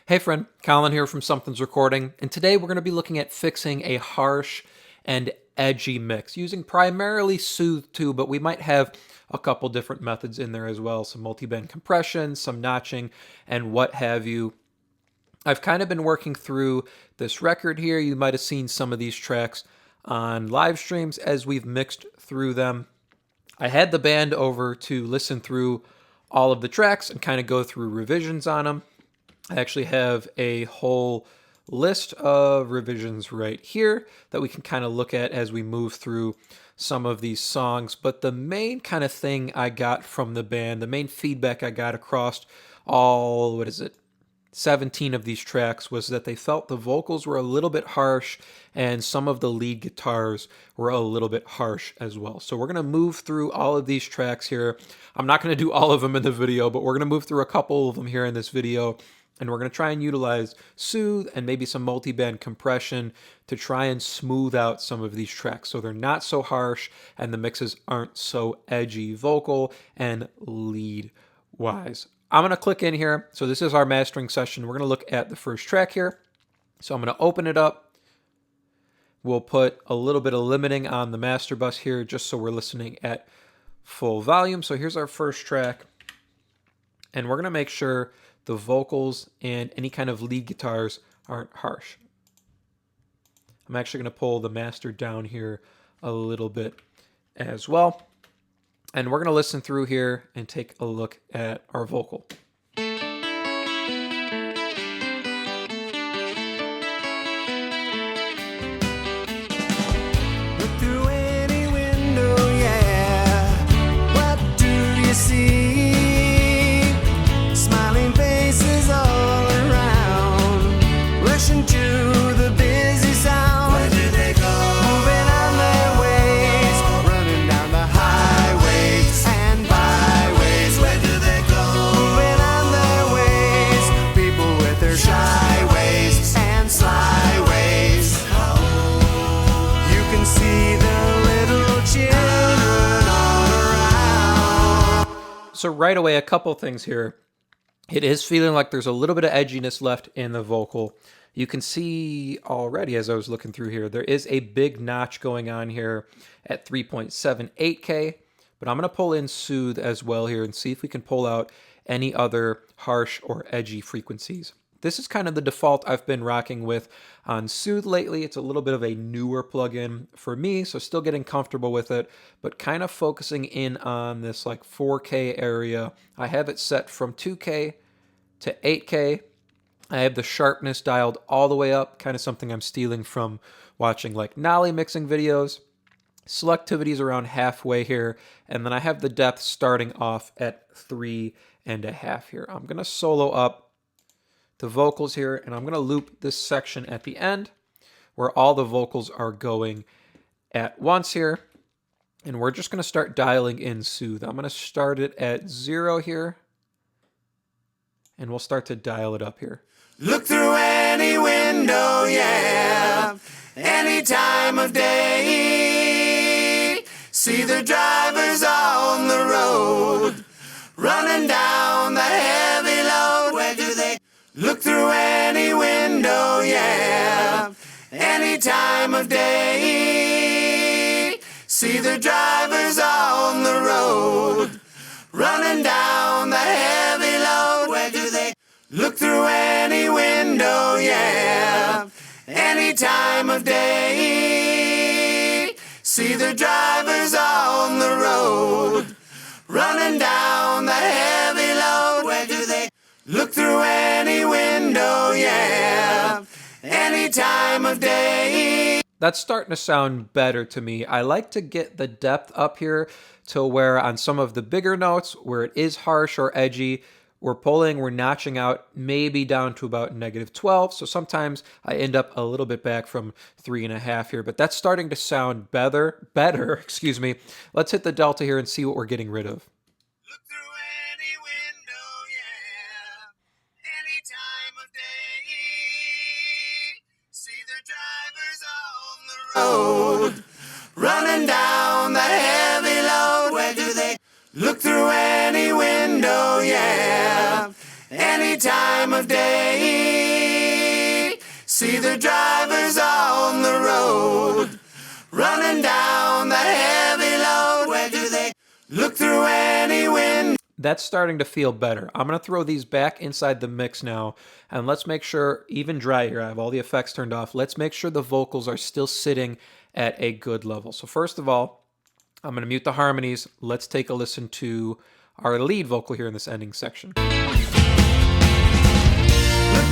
Hey friend, Colin here from Sumthins Recording, and today we're going to be looking at fixing a harsh and edgy mix using primarily Soothe2, but we might have a couple different methods in there as well, some multiband compression, some notching, and what have you. I've kind of been working through this record here. You might have seen some of these tracks on live streams as we've mixed through them. I had the band over to listen through all of the tracks and kind of go through revisions on them. I actually have a whole list of revisions right here that we can kind of look at as we move through some of these songs. But the main kind of thing I got from the band, the main feedback I got across all, 17 of these tracks, was that they felt the vocals were a little bit harsh and some of the lead guitars were a little bit harsh as well. So we're going to move through all of these tracks here. I'm not going to do all of them in the video, but we're going to move through a couple of them here in this video. And we're going to try and utilize Soothe and maybe some multiband compression to try and smooth out some of these tracks so they're not so harsh and the mixes aren't so edgy vocal and lead wise. I'm going to click in here. So this is our mastering session. We're going to look at the first track here. So I'm going to open it up. We'll put a little bit of limiting on the master bus here just so we're listening at full volume. So here's our first track. And we're going to make sure the vocals and any kind of lead guitars aren't harsh. I'm actually going to pull the master down here a little bit as well. And we're going to listen through here and take a look at our vocal. Look through any window, yeah. What do you see? All around, rushing to the busy sound. Where do they go? Moving on their ways, running down the highways and byways. Where do they go? Moving on their ways, people with their shy ways and sly ways. You can see the little children all around. So right away, a couple things here. It is feeling like there's a little bit of edginess left in the vocal. You can see already as I was looking through here, there is a big notch going on here at 3.78K, but I'm going to pull in Soothe as well here and see if we can pull out any other harsh or edgy frequencies. This is kind of the default I've been rocking with on Soothe lately. It's a little bit of a newer plugin for me, so still getting comfortable with it, but kind of focusing in on this like 4K area. I have it set from 2K to 8K. I have the sharpness dialed all the way up, kind of something I'm stealing from watching like Nolly mixing videos. Selectivity is around halfway here, and then I have the depth starting off at 3.5 here. I'm going to solo up the vocals here, and I'm going to loop this section at the end where all the vocals are going at once here. And we're just going to start dialing in Soothe. I'm going to start it at 0 here, and we'll start to dial it up here. Look through any window, yeah, any time of day. See the drivers on the road, running down the heavy load. Where do they look through any window, yeah, any time of day. See the drivers on the road, running down the heavy load. Where do they look through any window, yeah, any time of day. See the drivers on the road, running down the heavy load. Where do they look through any window, yeah, any time of day. That's starting to sound better to me. I like to get the depth up here to where on some of the bigger notes where it is harsh or edgy, we're notching out maybe down to about -12. So sometimes I end up a little bit back from 3.5 here, but that's starting to sound better, excuse me. Let's hit the delta here and see what we're getting rid of. Look through any window, yeah, any time of day. See the drivers on the road, running down the heavy load. Where do they look through any window, yeah, any time of day. See the drivers on the road, running down the heavy load. Where do they look through any window? That's starting to feel better. I'm going to throw these back inside the mix now, and let's make sure, even dry here, I have all the effects turned off. Let's make sure the vocals are still sitting at a good level. So first of all, I'm going to mute the harmonies. Let's take a listen to our lead vocal here in this ending section. Look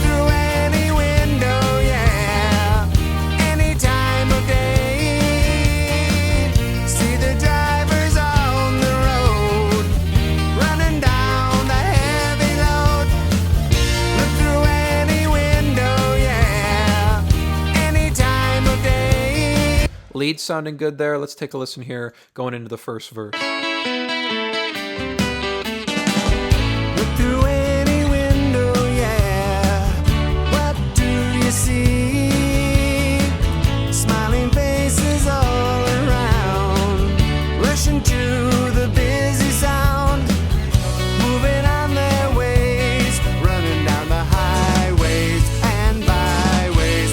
through any window, yeah, any time of day. See the drivers on the road, running down the heavy load. Look through any window, yeah, any time of day. Lead sounding good there. Let's take a listen here going into the first verse. Look through any window, yeah. What do you see? Smiling faces all around, rushing to the busy sound, moving on their ways, running down the highways and byways,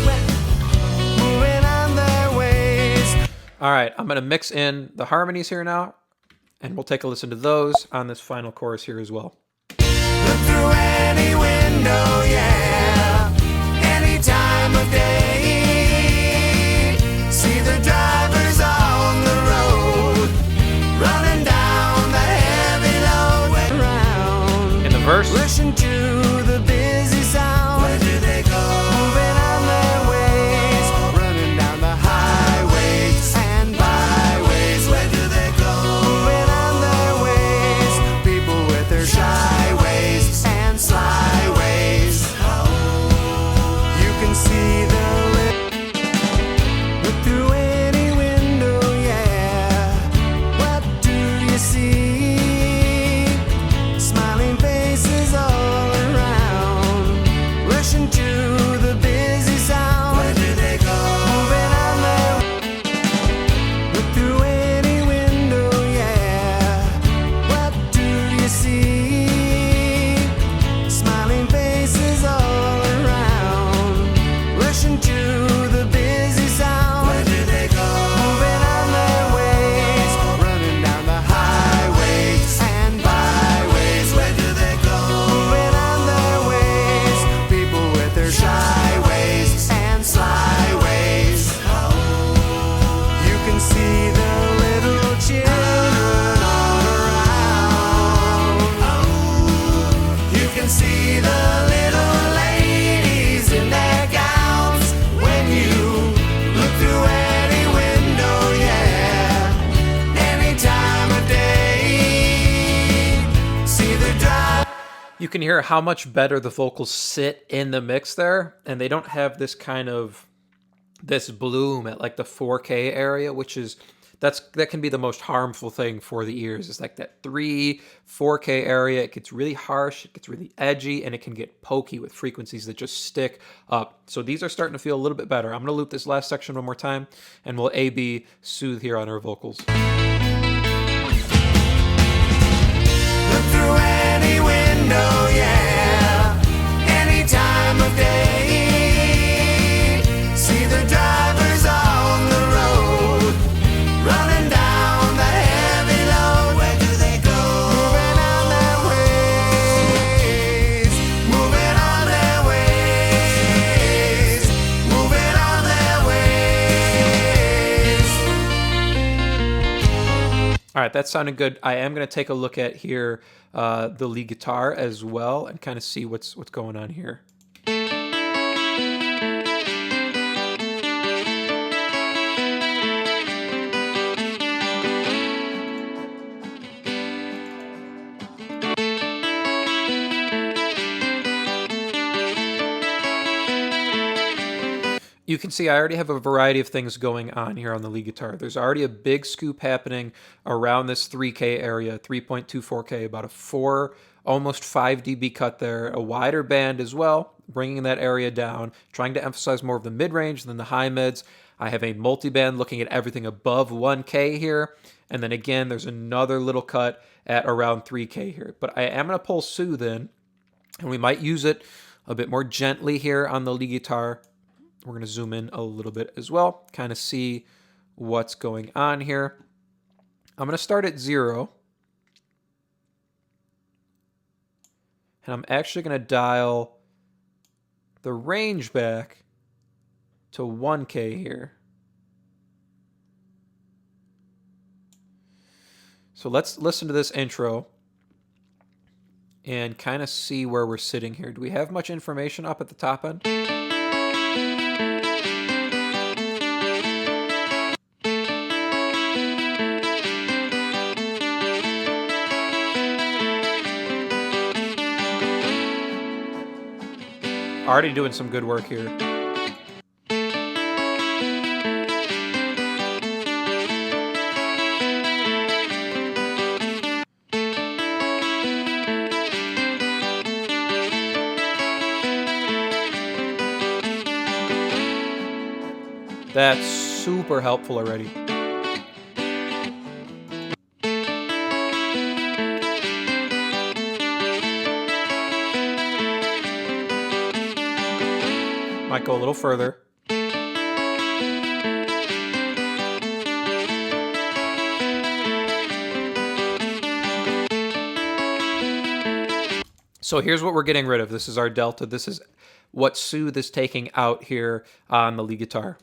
moving on their ways. All right, I'm going to mix in the harmonies here now, and we'll take a listen to those on this final chorus here as well. Look through any window, yeah, any time of day. See the drivers on the road, running down the heavy load. Around, In the verse, rushing to the busy sound. Where do they go? Moving on their ways, running down the highways and byways. Where do they go? Moving on their ways, people with their shy ways and sly ways. You can see the look through any window, yeah. What do you see? Smiling faces all around, rushing to the busy sound. Where do they go? Moving on their look through any window, yeah. What do you see? Smiling faces all around, rushing to the busy sound. Where do they go? Moving on their ways, running down the highways and byways. Where do they go? Moving on their ways, people with their shy ways and sly ways. You can see the little children all around. You can see the little ladies in their gowns when you look through any window, yeah, any time of day. See the drive. you can hear how much better the vocals sit in the mix there, and they don't have this kind of this bloom at like the 4K area, which is that can be the most harmful thing for the ears. It's like that 4K area. It gets really harsh, it gets really edgy, and it can get pokey with frequencies that just stick up. So these are starting to feel a little bit better. I'm going to loop this last section one more time, and we'll A/B soothe here on our vocals. Look through any window, yeah, any time of day. See the drivers on the road, running down the heavy load. Where do they go? Moving on their ways, moving on their ways, moving on their ways. All right, that sounded good. I am going to take a look at here the lead guitar as well and kind of see what's going on here. You can see I already have a variety of things going on here on the lead guitar. There's already a big scoop happening around this 3K area, 3.24K, about a 4, almost 5 dB cut there, a wider band as well, bringing that area down, trying to emphasize more of the mid-range than the high mids. I have a multi-band looking at everything above 1K here, and then again, there's another little cut at around 3K here. But I am going to pull Soothe in, and we might use it a bit more gently here on the lead guitar. We're going to zoom in a little bit as well, kind of see what's going on here. I'm going to start at 0. And I'm actually going to dial the range back to 1K here. So let's listen to this intro and kind of see where we're sitting here. Do we have much information up at the top end? Already doing some good work here. That's super helpful already. Might go a little further. So here's what we're getting rid of. This is our delta. This is what Soothe is taking out here on the lead guitar.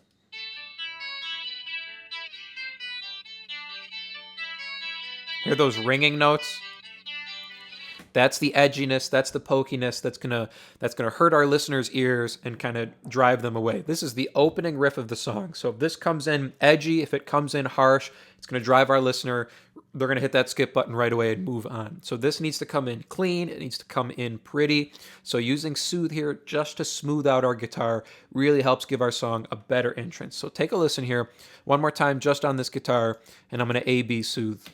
Hear those ringing notes? That's the edginess, that's the pokiness that's gonna hurt our listeners' ears and kind of drive them away. This is the opening riff of the song. So if this comes in edgy, if it comes in harsh, it's gonna drive our listener. They're gonna hit that skip button right away and move on. So this needs to come in clean, it needs to come in pretty. So using Soothe here just to smooth out our guitar really helps give our song a better entrance. So take a listen here one more time just on this guitar, and I'm gonna A-B Soothe.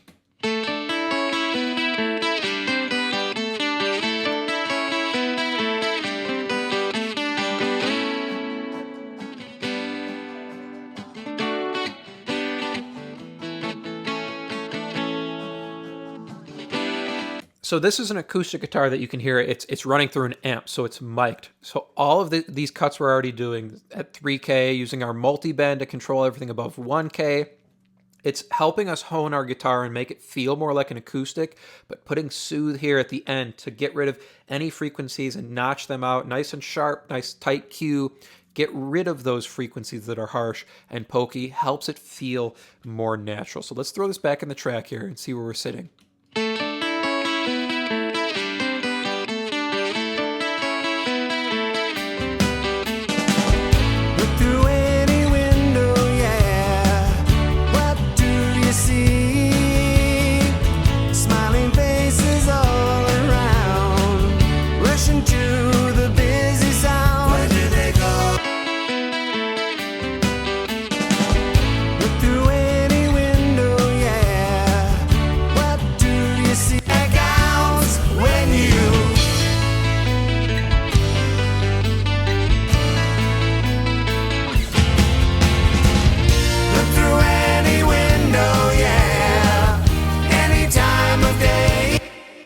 So this is an acoustic guitar that you can hear. It's running through an amp, so it's mic'd. So all of these cuts we're already doing at 3K, using our multiband to control everything above 1K. It's helping us hone our guitar and make it feel more like an acoustic, but putting Soothe here at the end to get rid of any frequencies and notch them out nice and sharp, nice tight Q. Get rid of those frequencies that are harsh and pokey, helps it feel more natural. So let's throw this back in the track here and see where we're sitting.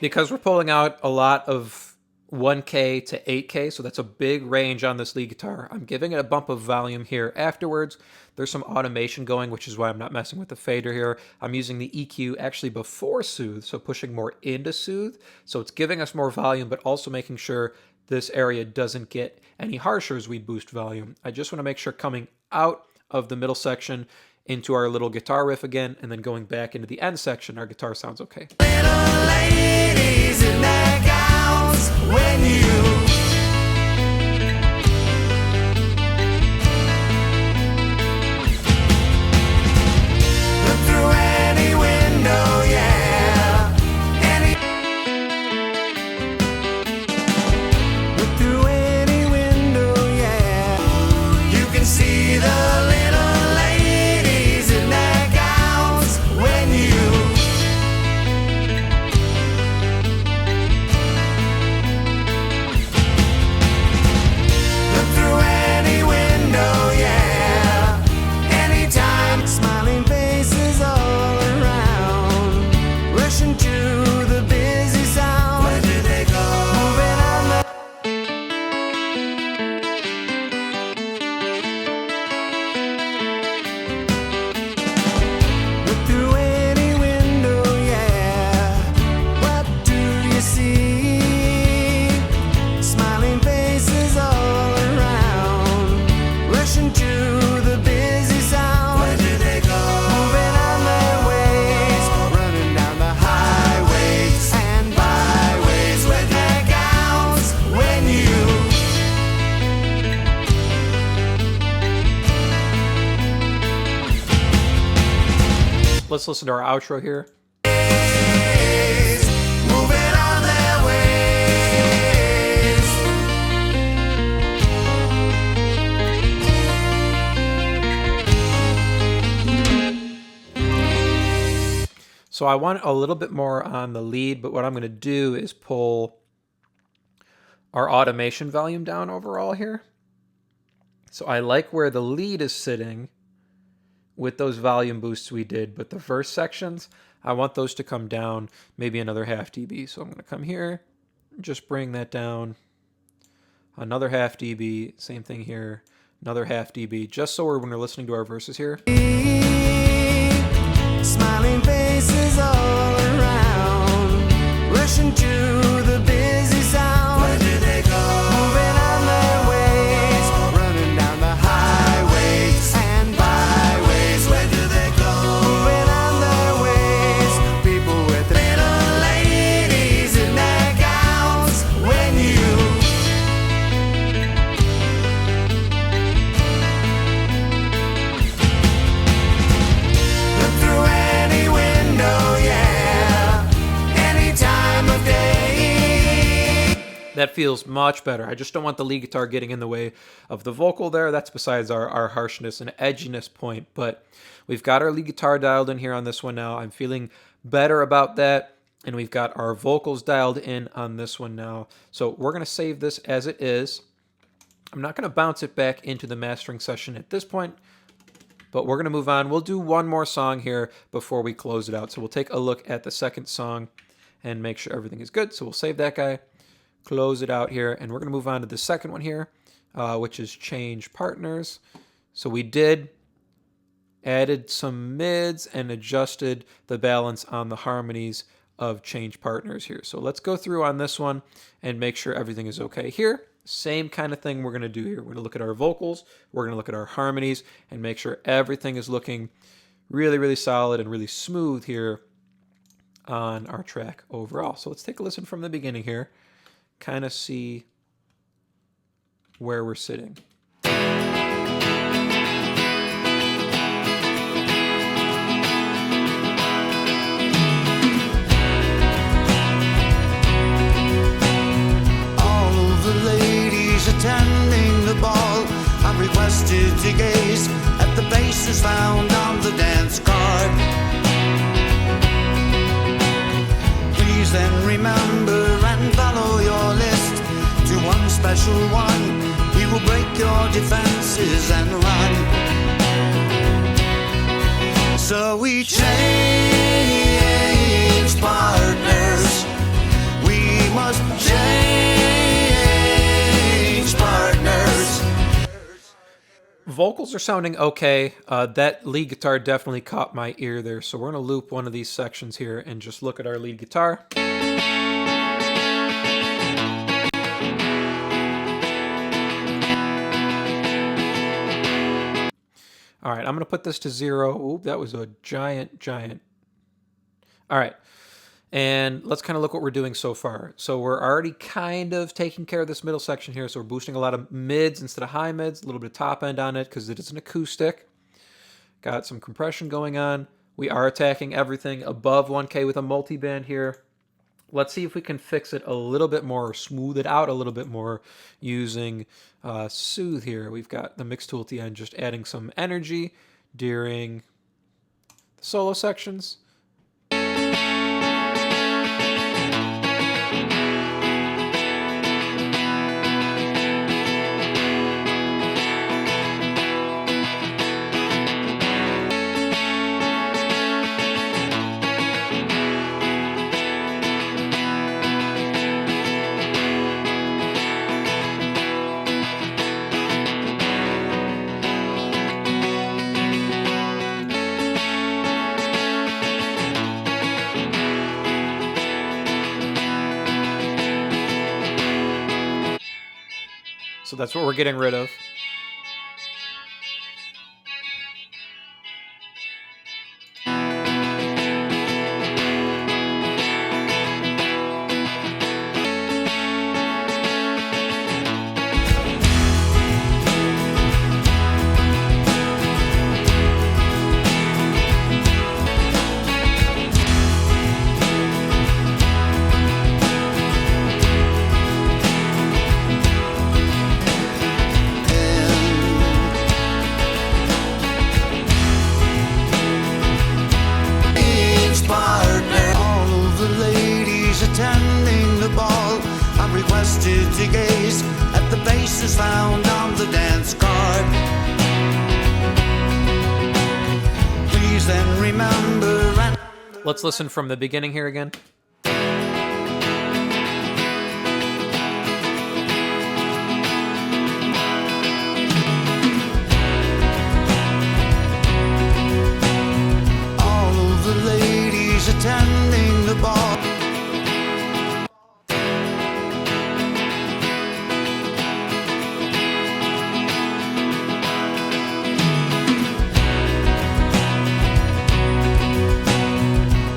Because we're pulling out a lot of 1K to 8K, so that's a big range on this lead guitar. I'm giving it a bump of volume here afterwards. There's some automation going, which is why I'm not messing with the fader here. I'm using the EQ actually before Soothe, so pushing more into Soothe. So it's giving us more volume, but also making sure this area doesn't get any harsher as we boost volume. I just want to make sure coming out of the middle section into our little guitar riff again, and then going back into the end section, our guitar sounds okay. Little ladies in their gowns when you look through any window, yeah. Look through any window, yeah. You can see the little ladies in their gowns when you let's listen to our outro here. Moving on their ways. So I want a little bit more on the lead, but what I'm going to do is pull our automation volume down overall here. So I like where the lead is sitting with those volume boosts we did, but the verse sections, I want those to come down maybe another half dB. So I'm going to come here, just bring that down another half dB, same thing here, another half dB, just so when we're listening to our verses here. Smiling faces all around, rushing to the busy sound. Where do they go? Moving on their ways, running down the highways and byways. Where do they go? Moving on their ways, people with little ladies in their gowns. When you look through any window, yeah, any time of day. That feels much better. I just don't want the lead guitar getting in the way of the vocal there. That's besides our harshness and edginess point. But we've got our lead guitar dialed in here on this one now. I'm feeling better about that. And we've got our vocals dialed in on this one now. So we're going to save this as it is. I'm not going to bounce it back into the mastering session at this point, but we're going to move on. We'll do one more song here before we close it out. So we'll take a look at the second song and make sure everything is good. So we'll save that guy, close it out here, and we're going to move on to the second one here, which is Change Partners. So we added some mids and adjusted the balance on the harmonies of Change Partners here. So let's go through on this one and make sure everything is okay here. Same kind of thing we're going to do here. We're going to look at our vocals, we're going to look at our harmonies, and make sure everything is looking really, really solid and really smooth here on our track overall. So let's take a listen from the beginning here, kind of see where we're sitting. Attending the ball, I'm requested to gaze at the faces found on the dance card. Please then remember and follow your list to one special one. He will break your defenses and run. So we change partners. We must change partners. Vocals are sounding okay. That lead guitar definitely caught my ear there. So we're going to loop one of these sections here and just look at our lead guitar. All right, I'm going to put this to 0. Oop, that was a giant. All right. And let's kind of look what we're doing so far. So we're already kind of taking care of this middle section here. So we're boosting a lot of mids instead of high mids, a little bit of top end on it because it is an acoustic. Got some compression going on. We are attacking everything above 1K with a multiband here. Let's see if we can fix it a little bit more, or smooth it out a little bit more using Soothe here. We've got the mix tool at the end, just adding some energy during the solo sections. So that's what we're getting rid of. then remember and Let's listen from the beginning here again. all of the ladies attending the ball.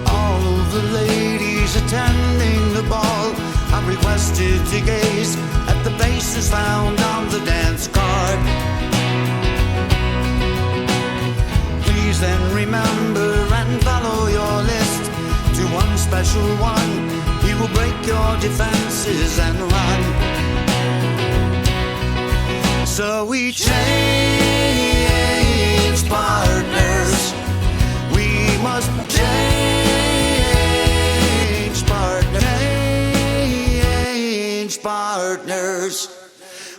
All of the ladies attending the ball, I'm requested to gaze at the faces found on the dance card. Please then remember and follow your list to one special one. He will break your defenses and run. So we change partners. We must change partners. Change partners.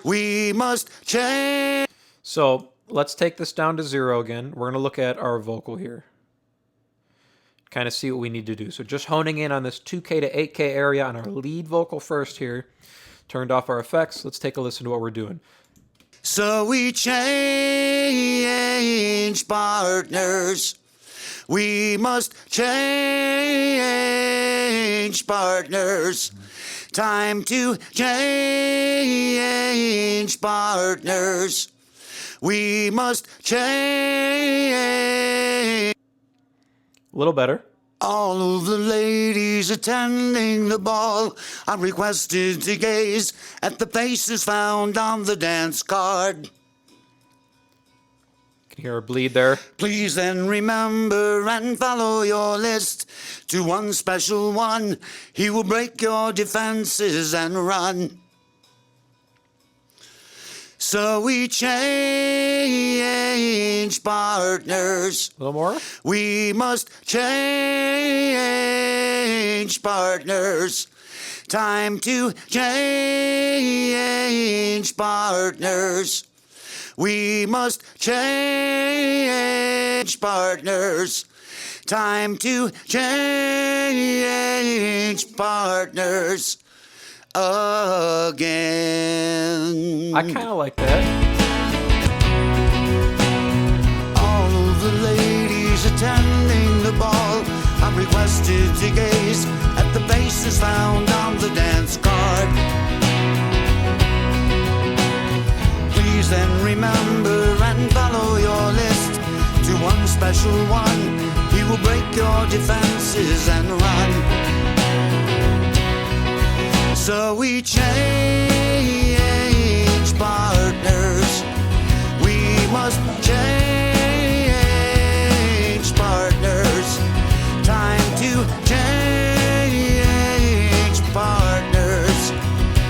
We must change. So let's take this down to 0 again. We're going to look at our vocal here. Kind of see what we need to do. So just honing in on this 2K to 8K area on our lead vocal first here. Turned off our effects. Let's take a listen to what we're doing. So we change partners. We must change partners. Time to change partners. We must change. A little better. All of the ladies attending the ball are requested to gaze at the faces found on the dance card. Can hear her bleed there. Please then remember and follow your list to one special one. He will break your defenses and run. So we change partners. A little more. We must change partners. Time to change partners. We must change partners. Time to change partners again. I kind of like that. All of the ladies attending the ball, I'm requested to gaze at the faces found on the dance card. Please then remember and follow your list to one special one. He will break your defenses and run. So we change partners. We must change partners. Time to change partners.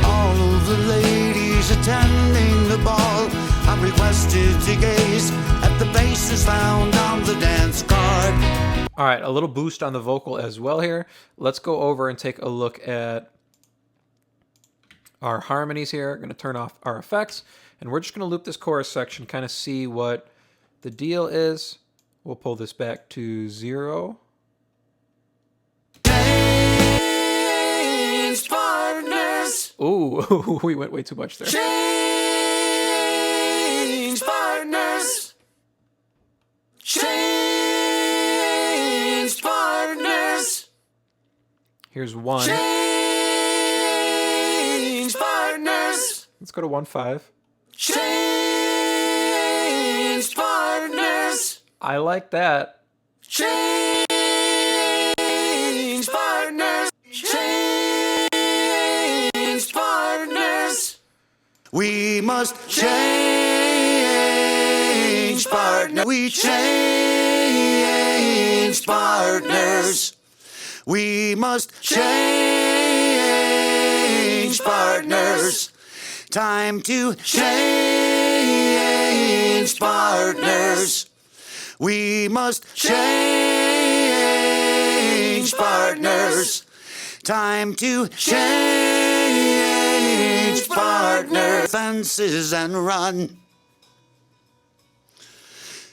All of the ladies attending the ball, I'm requested to gaze at the faces found on the dance card. All right, a little boost on the vocal as well here. Let's go over and take a look at our harmonies here. Going to turn off our effects, and we're just going to loop this chorus section, kind of see what the deal is. We'll pull this back to 0. Change partners. Ooh, we went way too much there. Change partners. Change partners. Here's 1. Change partners. Let's go to 1-5. Change partners. I like that. Change partners. Change partners. We must change partners. We change partners. We must change partners. Time to change partners. We must change partners. Time to change partners. Fences and run.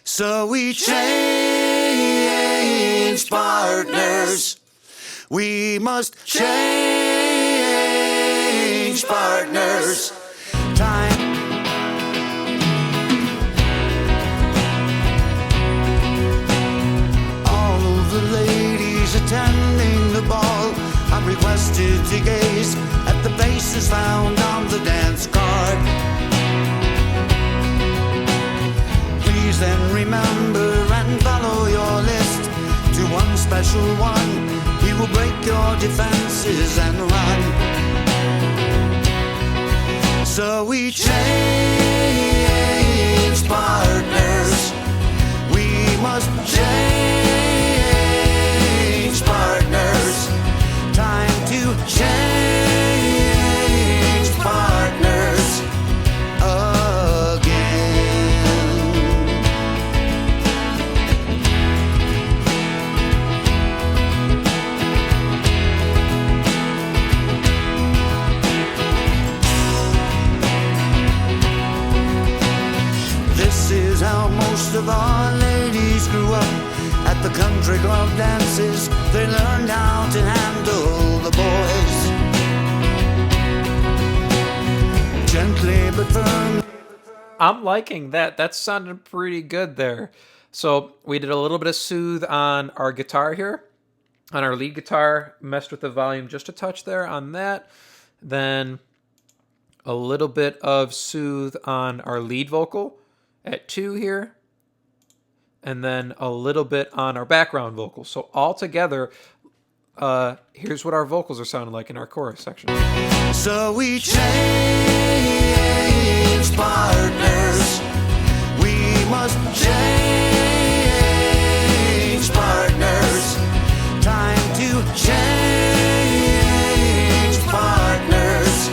So we change change partners. We must change partners. Time. All of the ladies attending the ball are requested to gaze at the faces found on the dance card. Please then remember and follow your list to one special one. He will break your defenses and run. So we change partners. We must change partners. Time to change partners again. This is how most of our ladies grew up. At the country club dances, they learned how to handle the boys. Gently but firm. I'm liking that. That sounded pretty good there. So we did a little bit of soothe on our guitar here. On our lead guitar, messed with the volume just a touch there on that. Then a little bit of soothe on our lead vocal at 2 here. And then a little bit on our background vocal. So all together, here's what our vocals are sounding like in our chorus section. So we change partners. We must change partners. Time to change partners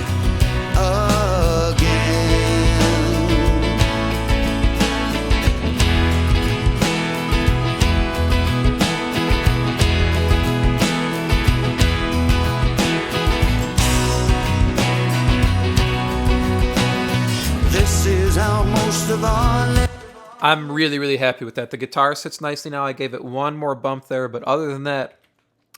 again. This is how most of our I'm really, really happy with that. The guitar sits nicely now. I gave it one more bump there, but other than that,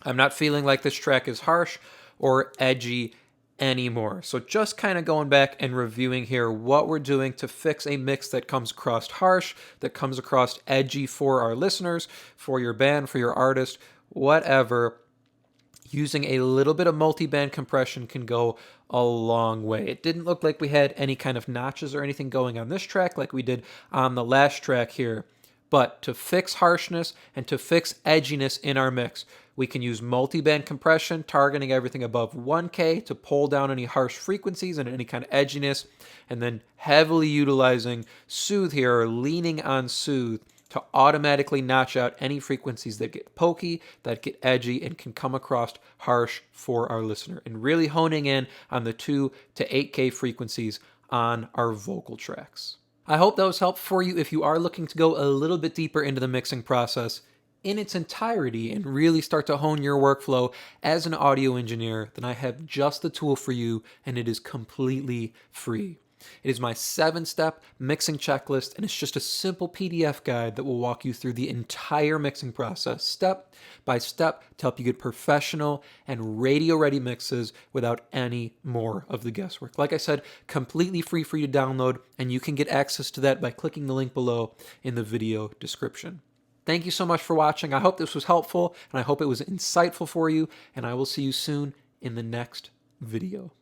I'm not feeling like this track is harsh or edgy anymore. So just kind of going back and reviewing here what we're doing to fix a mix that comes across harsh, that comes across edgy for our listeners, for your band, for your artist, whatever. Using a little bit of multi-band compression can go a long way. It didn't look like we had any kind of notches or anything going on this track like we did on the last track here. But to fix harshness and to fix edginess in our mix, we can use multi-band compression, targeting everything above 1K to pull down any harsh frequencies and any kind of edginess, and then heavily utilizing Soothe here, or leaning on Soothe, to automatically notch out any frequencies that get pokey, that get edgy, and can come across harsh for our listener. And really honing in on the 2 to 8K frequencies on our vocal tracks. I hope that was helpful for you if you are looking to go a little bit deeper into the mixing process in its entirety and really start to hone your workflow as an audio engineer. Then I have just the tool for you, and it is completely free. It is my 7-step mixing checklist, and it's just a simple PDF guide that will walk you through the entire mixing process, step by step, to help you get professional and radio-ready mixes without any more of the guesswork. Like I said, completely free for you to download, and you can get access to that by clicking the link below in the video description. Thank you so much for watching. I hope this was helpful, and I hope it was insightful for you, and I will see you soon in the next video.